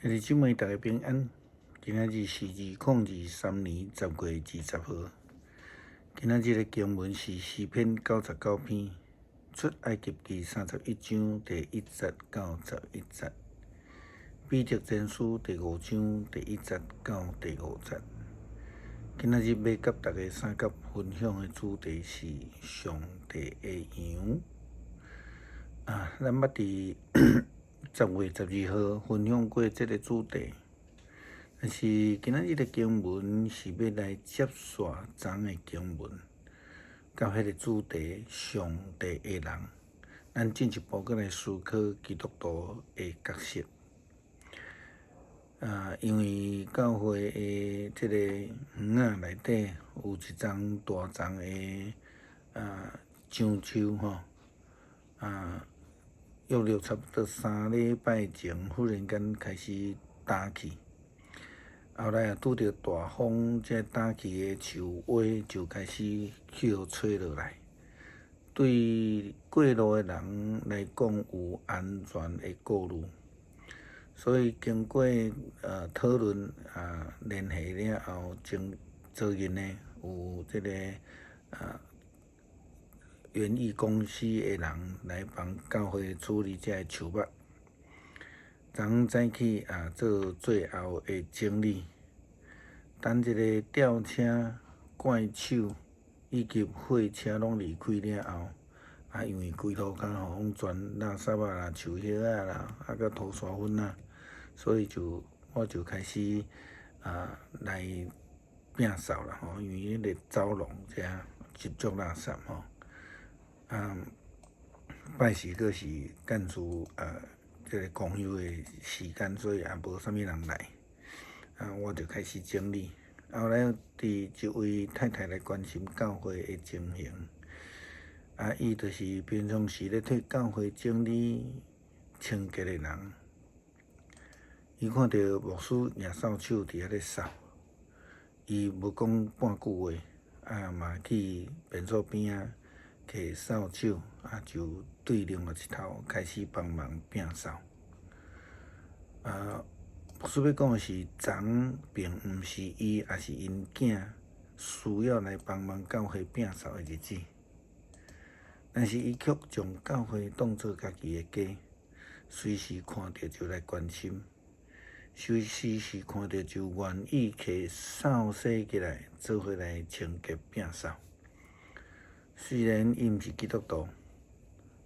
弟兄姊妹，大家平安。今仔日是2023年10月20号。今仔日的经文是诗篇99篇，出埃及记31章第1节到11节，彼得前书第5章第1节到第5节。今仔日要甲大家三角分享的主题是上帝的羊。咱捌伫10月12号分享过这个主题，但是今仔日的经文是要来接续昨的经文，到迄个主题上帝的人，咱进一步搁来思考基督徒的角色。因为教会的这个园内底有一丛大丛的樟树约了差不多3礼拜前，忽然间开始打起，后来拄着大风，这打起的树蛙就开始叶吹落来，对过路的人来讲有安全的顾虑。所以经过讨论联系了后，昨日呢有这个园艺公司的人来帮教会处理这树木。昨早起做最后的整理，等这个吊车、怪手以及货车拢离开了后，因为规路骹互风转垃圾啦、树叶啦、甲土沙粉啊，所以我就开始来摒扫啦因为迄个走廊遮一足垃圾拜时佫是干事这个公休的时间，所以也无啥物人来我就开始整理。后来伫一位太太来关心教会的情形，伊就是平常时咧替教会整理清洁的人。伊看到牧师举扫帚伫遐咧扫，伊无讲半句话，嘛去便所边摕扫帚，就对另外一头开始帮忙摒扫。牧师要讲的是，昨并毋是伊，也是因囝需要来帮忙教会摒扫的日子，但是伊却将教会当作家己的家，随时看到就来关心，随时看到就愿意去扫洗起来，做伙来清洁摒扫。虽然伊毋是基督徒，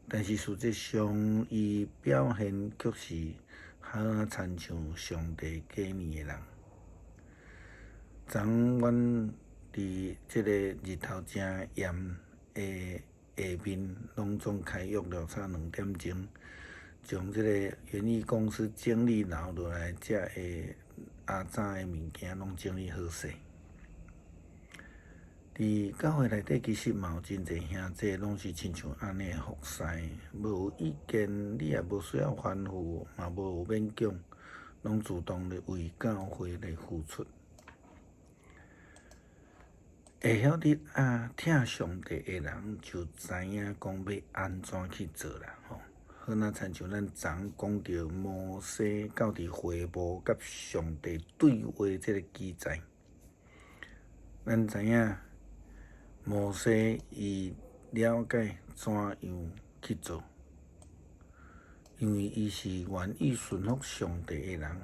但是实际上伊表现却是好亲像上帝给你的人。昨阮伫这个日头正炎的下面，拢总开约了差2点钟，将这个园艺公司整理留落来遮的早的物件拢整理好势。伫教会内底其实嘛有真侪兄弟拢是亲像安尼的服侍，无有意见，你也无需要吩咐，嘛无有勉强，拢主动的为教会来付出。会晓得听上帝的人就知影讲要安怎去做啦好那亲像咱昨讲到摩西到伫会幕甲上帝对话这个记载，咱知影摩西伊了解怎样去做，因为伊是愿意顺服上帝的人，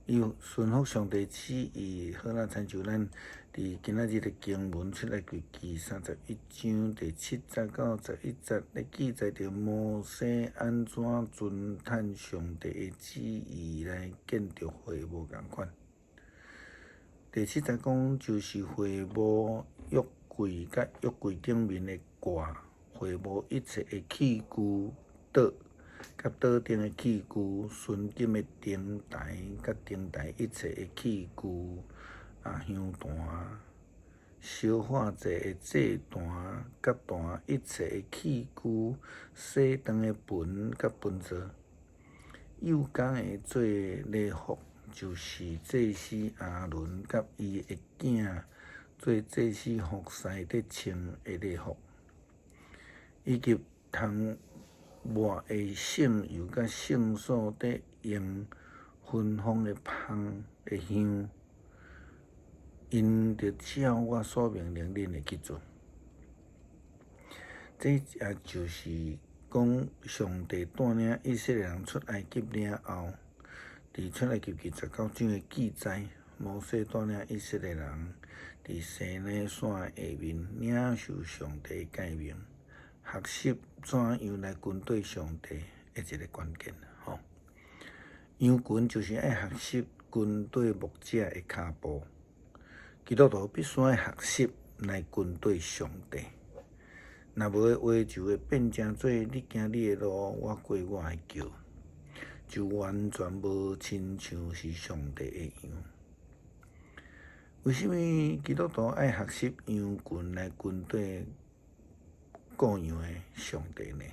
伊顺服上帝旨意，好那亲像咱伫今仔日的经文出来记31章第7节到11节，咧记载着摩西安怎遵探上帝的旨意来建筑会幕共款。第7节讲就是会幕约柜甲约柜顶面的挂，会幕一切的器具桌，甲桌顶的器具，纯金的灯台，甲灯台一切的器具，香坛、烧化祭的祭坛，甲坛一切的器具，洗肠的盆甲盆座，幼工的做礼服，就是祭司亚伦甲伊的囝做祭司服侍咧穿的礼服，以及通抹的圣油甲圣所伫用芬芳的香的香，因着照我所命令恁会去做。这也就是讲，上帝带领以色列人出埃及了后，伫出埃及记19章的记载，摩西带领以色列人伫西奈山下面领受上帝的诫命，学习怎样来跟对上帝的一个关键吼。羊群就是爱学习跟对牧者的脚步，基督徒必须爱学习来跟对上帝。若无的话，就会变成做你行你的路，我过我的桥，就完全无亲像是上帝的羊。为什么基督徒爱学习羊群来跟对顾羊的上帝呢？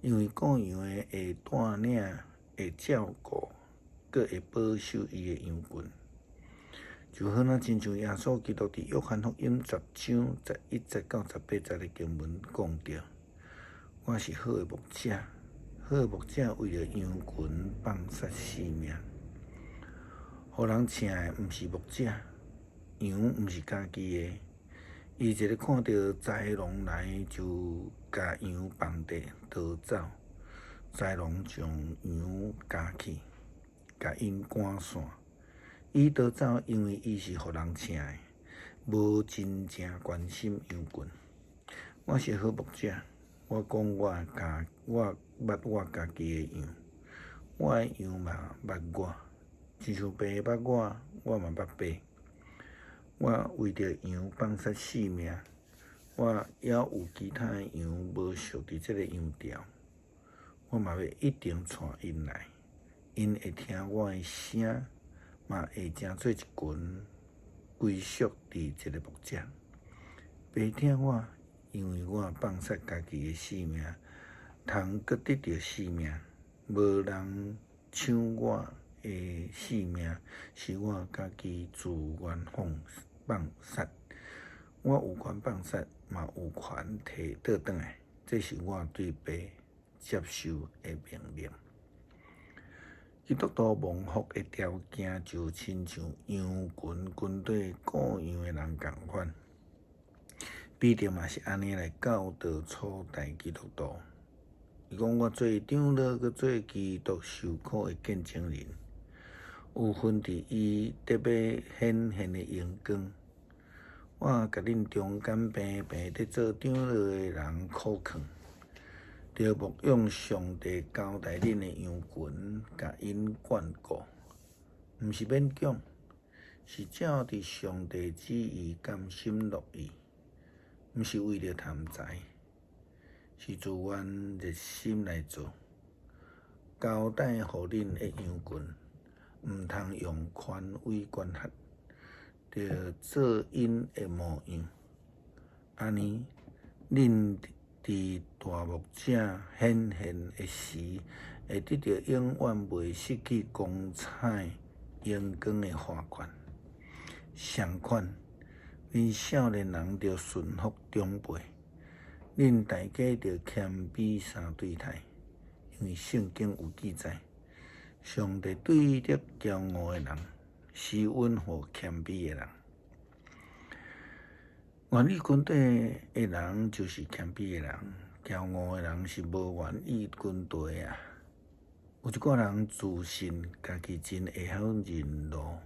因为顾羊的会带领、会照顾，佮会保守伊的羊群。就好像亲像耶稣基督伫约翰福音10章11节到18节的经文讲着：我是好的牧者，好的牧者为了羊群放杀性命。互人请的毋是牧者，羊毋是家己的，伊一个看到豺狼来，就甲羊放地逃走。豺狼将羊夹去，甲因赶散。伊逃走，因为伊是互人请的，无真正关心羊群。我是好牧者，我讲我捌我家己的羊，我的羊嘛捌我，亲像爸捌我，我嘛捌爸。我为着羊放杀性命，我也有其他的羊无属伫这个羊条，我嘛要一定带因来，因会听我的声。嘛会成做一群归属伫一个牧者，白听我，因为我放杀家己的性命，通搁得到性命。无人抢我的性命，是我家己自愿放杀。我有权放杀，嘛有权摕倒转来，这是我对爸接受的命令。基督徒蒙福的条件，就亲像羊群跟对顾羊的人共款，必定嘛是安尼来教导初代基督徒。伊讲我做长老，佮做基督受苦的见证人，有份伫伊得要显现的荣光。我甲恁中间平平伫做长老的人苦劝。着牧养上帝交代恁的羊群，甲因眷顾，毋是勉强，是照伫上帝旨意甘心乐意，毋是为了贪财，是自愿热心来做。交代互恁的羊群，毋通用权威管辖，着做因的模样。安尼，恁伫大牧者显现的时，会得到永远袂失去光彩荣光的花冠。相款，恁少年人着顺服长辈，恁大家着谦卑相对待，因为圣经有记载，上帝对着骄傲的人，施恩互谦卑的人。愿意跟对的人就是谦卑的人，骄傲的人是无愿意跟对啊。有一个人自信家己真会晓认路，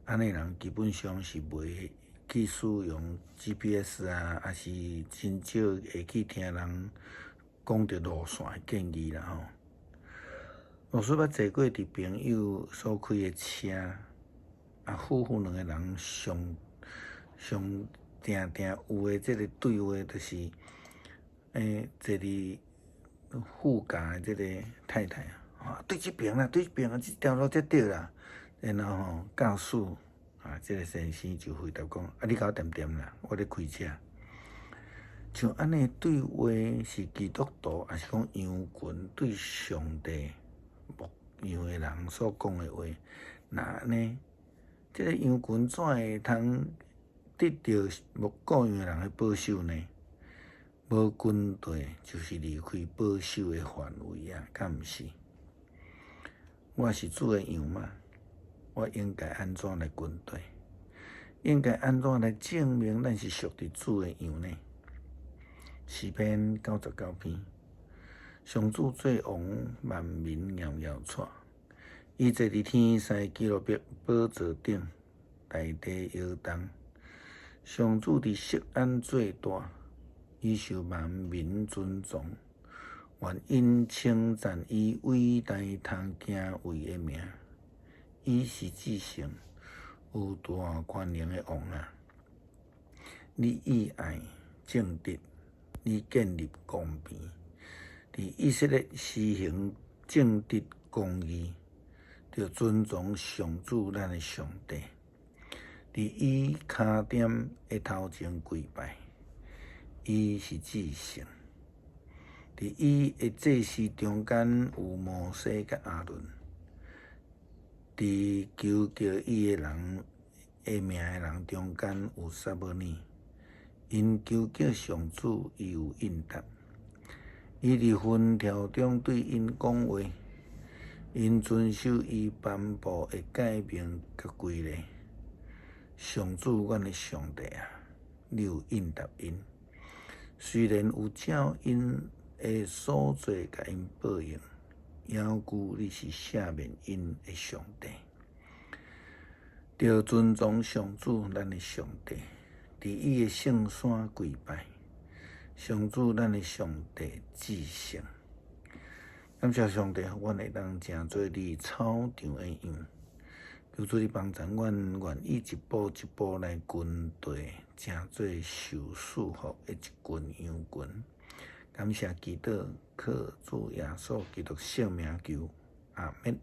安尼人基本上是袂去使用 GPS 啊，还是真少会去听人讲着路线的建议啦吼。老师捌坐过伫朋友所开的车，夫妇两个人上定有的这个对话，就是坐伫副驾的这个太太对这边啦，对这边啊，这条路才对啦。然后驾驶这个先生就回答讲：你甲我点啦，我咧开车。像安尼对话是基督徒，还是讲羊群对上帝牧羊的人所讲的话？那安尼，这个羊群怎会通得到顾羊的人的保守呢？无军队就是离开保守的范围啊，敢毋是？我是主的羊嘛，我应该安怎来军队？应该安怎来证明咱是属于主的羊呢？诗篇99篇，上主做王，万民摇摇喘。伊坐伫天西基路伯宝座顶，大地摇动。上主伫锡安做大，伊受万民尊崇。愿因称赞伊伟大通行位的名。伊是至圣，有大权能的王啊！你意爱正直，你建立公平，伫以色列施行正直公义，着尊崇上主咱的上帝。伫伊脚点的头前跪拜，伊是至圣。伫伊的祭司中间有摩西甲亚伦，伫求叫伊的人的名的人中间有撒母耳，因求叫上主，伊有应答。伊伫云条中对因讲话，因遵守伊颁布的诫命甲规例。上主，阮的上帝啊，你有应答因，虽然有照因的所做甲因报应，犹顾你是赦免因的上帝。着尊崇上主，咱的上帝，伫伊的圣山跪拜。上主，咱的上帝至圣。感谢上帝，阮会当成做你草场的羊。求主你帮助阮，愿意一步一步来军队，成做受束缚的一群羊群。感谢基督，靠主耶稣基督圣名求，阿免。